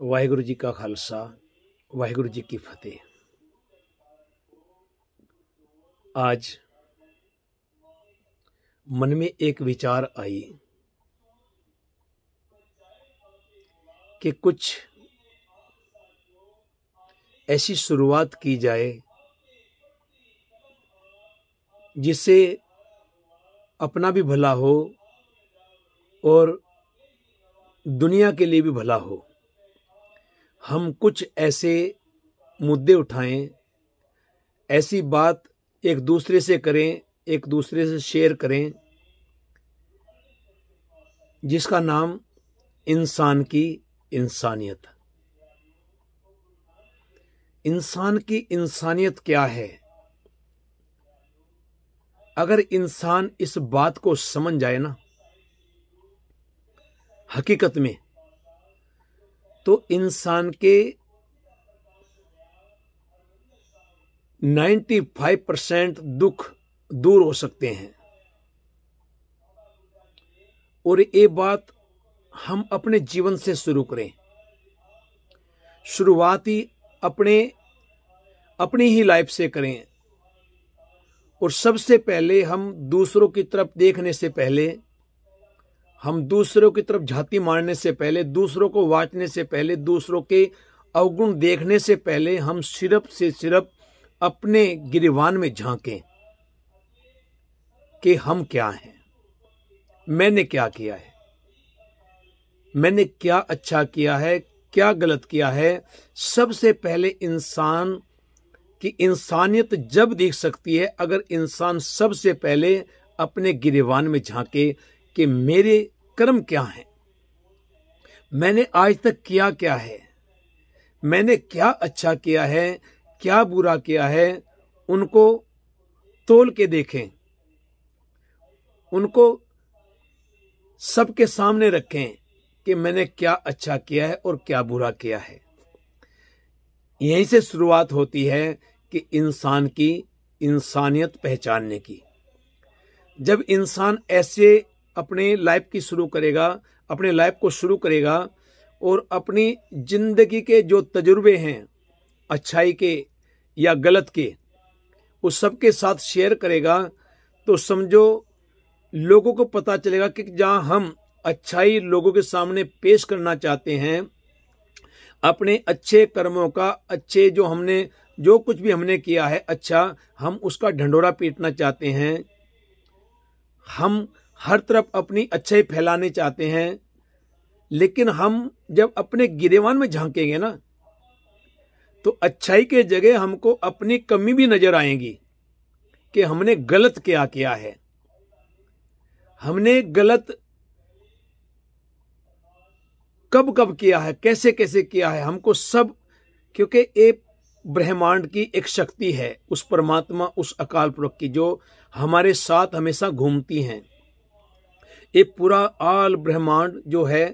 वाहिगुरु जी का खालसा, वाहिगुरु जी की फतेह। आज मन में एक विचार आई कि कुछ ऐसी शुरुआत की जाए जिससे अपना भी भला हो और दुनिया के लिए भी भला हो। हम कुछ ऐसे मुद्दे उठाएं, ऐसी बात एक दूसरे से करें, एक दूसरे से शेयर करें, जिसका नाम इंसान की इंसानियत। इंसान की इंसानियत क्या है? अगर इंसान इस बात को समझ जाए ना हकीकत में, तो इंसान के 95% दुख दूर हो सकते हैं। और ये बात हम अपने जीवन से शुरू करें। शुरुआत ही अपनी ही लाइफ से करें। और सबसे पहले हम दूसरों की तरफ देखने से पहले, हम दूसरों की तरफ झांकी मारने से पहले, दूसरों को वाचने से पहले, दूसरों के अवगुण देखने से पहले हम सिर्फ अपने गिरवान में झांकें कि हम क्या हैं, मैंने क्या किया है, मैंने क्या अच्छा किया है, क्या गलत किया है। सबसे पहले इंसान की इंसानियत जब दिख सकती है अगर इंसान सबसे पहले अपने गिरवान में झांके कि मेरे कर्म क्या हैं, मैंने आज तक किया क्या है, मैंने क्या अच्छा किया है, क्या बुरा किया है। उनको तोल के देखें, उनको सबके सामने रखें कि मैंने क्या अच्छा किया है और क्या बुरा किया है। यहीं से शुरुआत होती है कि इंसान की इंसानियत पहचानने की। जब इंसान ऐसे अपने लाइफ को शुरू करेगा और अपनी जिंदगी के जो तजुर्बे हैं, अच्छाई के या गलत के, उस सबके साथ शेयर करेगा, तो समझो लोगों को पता चलेगा कि जहां हम अच्छाई लोगों के सामने पेश करना चाहते हैं, अपने अच्छे कर्मों का, अच्छे जो कुछ भी हमने किया है अच्छा, हम उसका ढंढोरा पीटना चाहते हैं, हम हर तरफ अपनी अच्छाई फैलाने चाहते हैं। लेकिन हम जब अपने गिरेवान में झांकेंगे ना, तो अच्छाई के जगह हमको अपनी कमी भी नजर आएगी कि हमने गलत क्या किया है, हमने गलत कब कब किया है, कैसे कैसे किया है। हमको सब, क्योंकि एक ब्रह्मांड की एक शक्ति है, उस परमात्मा, उस अकाल पुरख की, जो हमारे साथ हमेशा घूमती हैं। ये पूरा आल ब्रह्मांड जो है,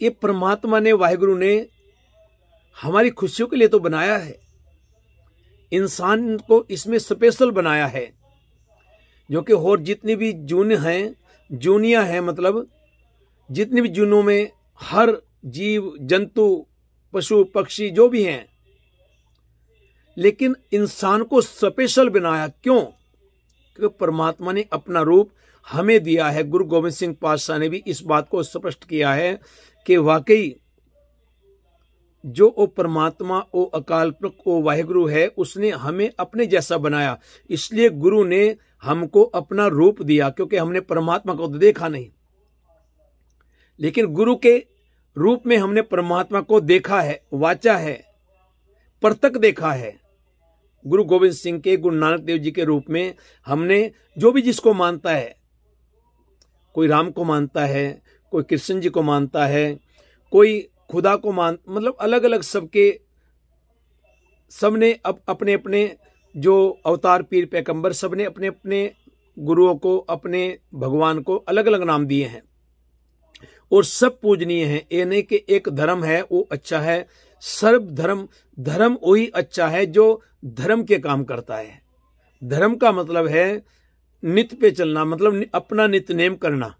ये परमात्मा ने, वाहिगुरु ने हमारी खुशियों के लिए तो बनाया है। इंसान को इसमें स्पेशल बनाया है, जो कि और जितनी भी जूनियां हैं, मतलब जितनी भी जूनों में हर जीव जंतु पशु पक्षी जो भी हैं, लेकिन इंसान को स्पेशल बनाया। क्यों? क्योंकि परमात्मा ने अपना रूप हमें दिया है। गुरु गोविंद सिंह पातशाह ने भी इस बात को स्पष्ट किया है कि वाकई जो ओ परमात्मा, ओ अकाल पुरख, ओ वाहिगुरु है, उसने हमें अपने जैसा बनाया। इसलिए गुरु ने हमको अपना रूप दिया, क्योंकि हमने परमात्मा को तो देखा नहीं, लेकिन गुरु के रूप में हमने परमात्मा को देखा है, वाचा है, परतक देखा है। गुरु गोविंद सिंह के, गुरु नानक देव जी के रूप में हमने, जो भी जिसको मानता है, कोई राम को मानता है, कोई कृष्ण जी को मानता है, कोई खुदा को मतलब अलग अलग सबने अपने अपने जो अवतार पीर पैगंबर, सबने अपने अपने गुरुओं को, अपने भगवान को अलग अलग नाम दिए हैं और सब पूजनीय हैं। ये नहीं कि एक धर्म है वो अच्छा है, सर्व धर्म वही अच्छा है जो धर्म के काम करता है। धर्म का मतलब है नित्य पे चलना, मतलब अपना नित्य नेम करना।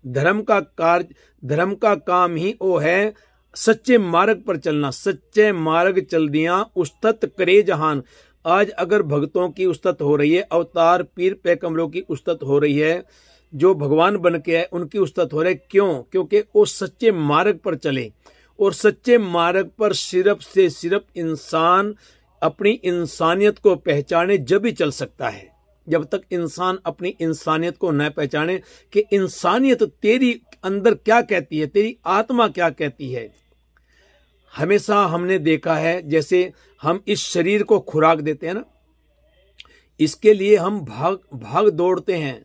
धर्म का काम ही वो है सच्चे मार्ग पर चलना, सच्चे मार्ग चल दिया उस्तत करे जहान। आज अगर भक्तों की उस्तत हो रही है, अवतार पीर पैगंबरों की उस्तत हो रही है, जो भगवान बन के आए उनकी उस्तत हो रही है। क्यों? क्योंकि वो सच्चे मार्ग पर चले, और सच्चे मार्ग पर सिर्फ से सिर्फ इंसान अपनी इंसानियत को पहचाने जब ही चल सकता है। जब तक इंसान अपनी इंसानियत को न पहचाने कि इंसानियत तेरी अंदर क्या कहती है, तेरी आत्मा क्या कहती है। हमेशा हमने देखा है, जैसे हम इस शरीर को खुराक देते हैं ना, इसके लिए हम भाग दौड़ते हैं,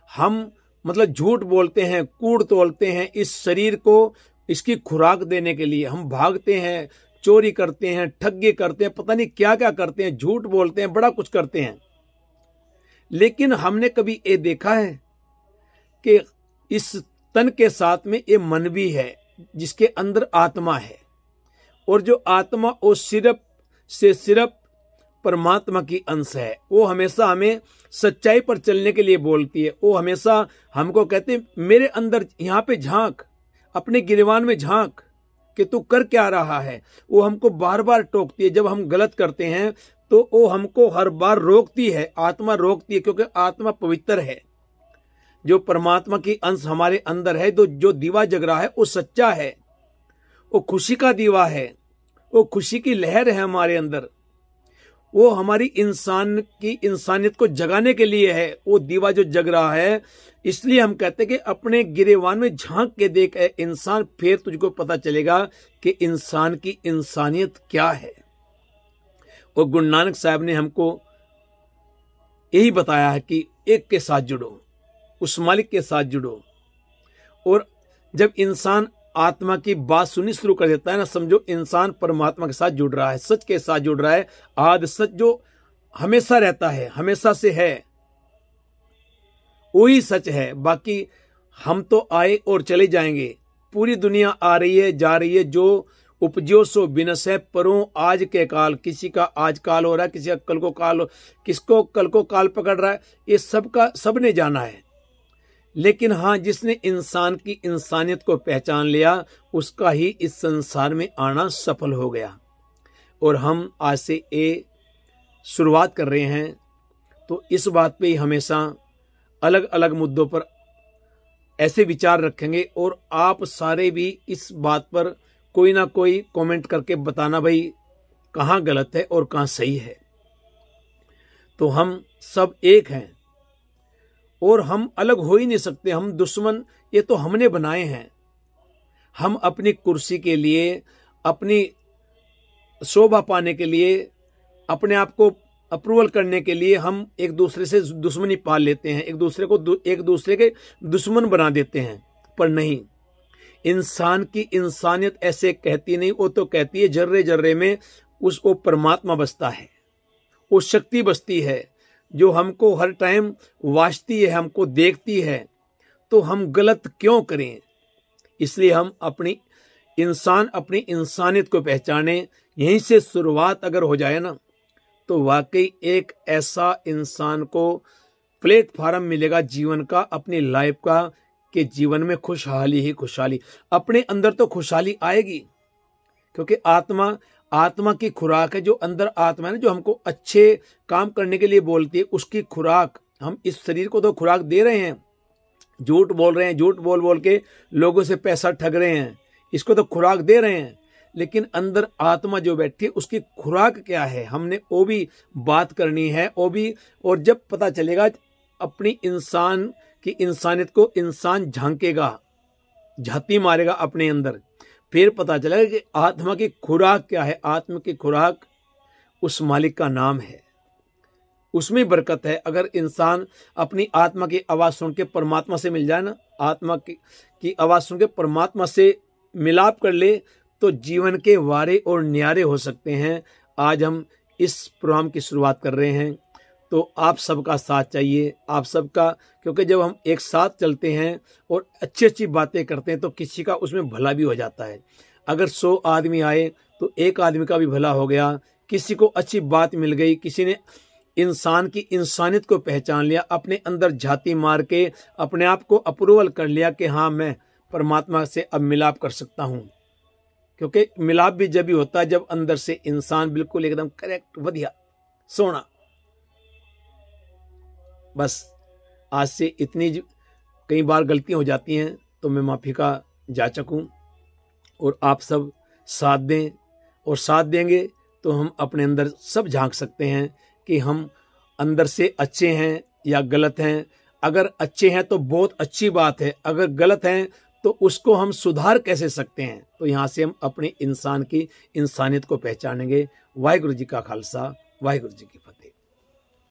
हम मतलब झूठ बोलते हैं, कूड़ तोलते हैं, इस शरीर को इसकी खुराक देने के लिए हम भागते हैं, चोरी करते हैं, ठगी करते हैं, पता नहीं क्या क्या करते हैं, झूठ बोलते हैं, बड़ा कुछ करते हैं। लेकिन हमने कभी ये देखा है कि इस तन के साथ में ये मन भी है, जिसके अंदर आत्मा है, और जो आत्मा वो सिर्फ से सिर्फ परमात्मा की अंश है। वो हमेशा हमें सच्चाई पर चलने के लिए बोलती है। वो हमेशा हमको कहते हैं मेरे अंदर यहाँ पे झांक, अपने गिरवान में झांक कि तू कर क्या रहा है। वो हमको बार बार टोकती है। जब हम गलत करते हैं तो वो हमको हर बार रोकती है, आत्मा रोकती है, क्योंकि आत्मा पवित्र है। जो परमात्मा की अंश हमारे अंदर है, तो जो दीवा जग रहा है वो सच्चा है, वो खुशी का दीवा है, वो खुशी की लहर है हमारे अंदर। वो हमारी इंसान की इंसानियत को जगाने के लिए है वो दीवा जो जग रहा है। इसलिए हम कहते हैं कि अपने गिरेवान में झांक के देख इंसान, फिर तुझको पता चलेगा कि इंसान की इंसानियत क्या है। और गुरु नानक साहब ने हमको यही बताया है कि एक के साथ जुड़ो, उस मालिक के साथ जुड़ो। और जब इंसान आत्मा की बात सुननी शुरू कर देता है ना, समझो इंसान परमात्मा के साथ जुड़ रहा है, सच के साथ जुड़ रहा है। आद सच जो हमेशा रहता है, हमेशा से है, वही सच है। बाकी हम तो आए और चले जाएंगे। पूरी दुनिया आ रही है, जा रही है। जो उपजो सो बिनस है, परों आज के काल। किसी का आज काल हो रहा है, किसी का कल को काल हो, किसको कल को काल पकड़ रहा है, ये सबका सबने जाना है। लेकिन हाँ, जिसने इंसान की इंसानियत को पहचान लिया, उसका ही इस संसार में आना सफल हो गया। और हम आज से ये शुरुआत कर रहे हैं, तो इस बात पे ही हमेशा अलग अलग मुद्दों पर ऐसे विचार रखेंगे। और आप सारे भी इस बात पर कोई ना कोई कमेंट करके बताना भाई कहाँ गलत है और कहाँ सही है। तो हम सब एक हैं और हम अलग हो ही नहीं सकते। हम दुश्मन ये तो हमने बनाए हैं। हम अपनी कुर्सी के लिए, अपनी शोभा पाने के लिए, अपने आप को अप्रूवल करने के लिए हम एक दूसरे से दुश्मनी पाल लेते हैं, एक दूसरे के दुश्मन बना देते हैं। पर नहीं, इंसान की इंसानियत ऐसे कहती नहीं। वो तो कहती है जर्रे जर्रे में उसको परमात्मा बसता है, वो शक्ति बसती है जो हमको हर टाइम वाचती है, हमको देखती है। तो हम गलत क्यों करें? इसलिए हम अपनी इंसानियत को पहचाने। यहीं से शुरुआत अगर हो जाए ना, तो वाकई एक ऐसा इंसान को प्लेटफॉर्म मिलेगा जीवन का, अपनी लाइफ का, कि जीवन में खुशहाली ही खुशहाली। अपने अंदर तो खुशहाली आएगी, क्योंकि आत्मा की खुराक है। जो अंदर आत्मा है ना, जो हमको अच्छे काम करने के लिए बोलती है, उसकी खुराक हम इस शरीर को तो खुराक दे रहे हैं। झूठ बोल रहे हैं, झूठ बोल बोल के लोगों से पैसा ठग रहे हैं, इसको तो खुराक दे रहे हैं। लेकिन अंदर आत्मा जो बैठी है, उसकी खुराक क्या है, हमने वो भी बात करनी है। वो भी, और जब पता चलेगा अपनी इंसान की इंसानियत को, इंसान झांकेगा, झाती मारेगा अपने अंदर, फिर पता चलेगा कि आत्मा की खुराक क्या है। आत्मा की खुराक उस मालिक का नाम है, उसमें बरकत है। अगर इंसान अपनी आत्मा की आवाज़ सुन के परमात्मा से मिल जाए ना, आत्मा की आवाज़ सुन के परमात्मा से मिलाप कर ले, तो जीवन के वारे और न्यारे हो सकते हैं। आज हम इस प्रोग्राम की शुरुआत कर रहे हैं, तो आप सबका साथ चाहिए, आप सबका, क्योंकि जब हम एक साथ चलते हैं और अच्छी अच्छी बातें करते हैं, तो किसी का उसमें भला भी हो जाता है। अगर 100 आदमी आए तो एक आदमी का भी भला हो गया। किसी को अच्छी बात मिल गई, किसी ने इंसान की इंसानियत को पहचान लिया, अपने अंदर झाती मार के अपने आप को अप्रूवल कर लिया कि हाँ, मैं परमात्मा से अब मिलाप कर सकता हूँ। क्योंकि मिलाप भी जब भी होता है जब अंदर से इंसान बिल्कुल एकदम करेक्ट वधिया सोना। बस आज से इतनी कई बार गलतियां हो जाती हैं तो मैं माफ़ी का जाचक हूँ, और आप सब साथ दें, और साथ देंगे तो हम अपने अंदर सब झांक सकते हैं कि हम अंदर से अच्छे हैं या गलत हैं। अगर अच्छे हैं तो बहुत अच्छी बात है, अगर गलत हैं तो उसको हम सुधार कैसे सकते हैं, तो यहाँ से हम अपने इंसान की इंसानियत को पहचानेंगे। वाहिगुरु जी का खालसा, वाहिगुरु जी की फतेह।